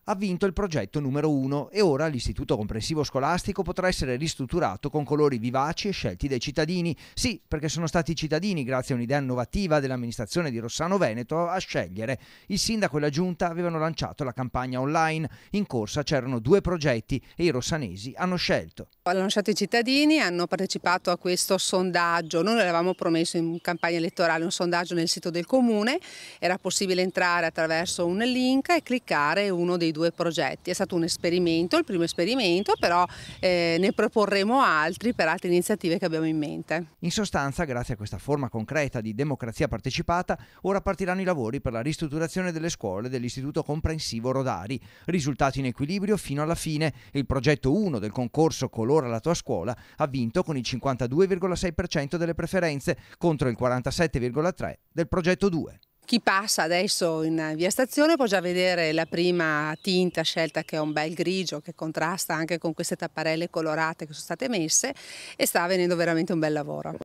Ha vinto il progetto numero 1 e ora l'istituto comprensivo scolastico potrà essere ristrutturato con colori vivaci e scelti dai cittadini. Sì, perché sono stati i cittadini, grazie a un'idea innovativa dell'amministrazione di Rossano Veneto, a scegliere. Il sindaco e la giunta avevano lanciato la campagna online. In corsa c'erano 2 progetti e i rossanesi hanno scelto. L'hanno lasciato i cittadini, hanno partecipato a questo sondaggio. Noi l'avevamo promesso in campagna elettorale, un sondaggio nel sito del comune, era possibile entrare attraverso un link e cliccare uno dei 2 progetti. È stato un esperimento, il primo esperimento, però ne proporremo altri per altre iniziative che abbiamo in mente. In sostanza, grazie a questa forma concreta di democrazia partecipata, ora partiranno i lavori per la ristrutturazione delle scuole dell'Istituto Comprensivo Rodari. Risultato in equilibrio fino alla fine. Il progetto 1 del concorso Colora la tua scuola ha vinto con il 52,6% delle preferenze contro il 47,3% del progetto 2. Chi passa adesso in via Stazione può già vedere la prima tinta scelta, che è un bel grigio che contrasta anche con queste tapparelle colorate che sono state messe, e sta avvenendo veramente un bel lavoro.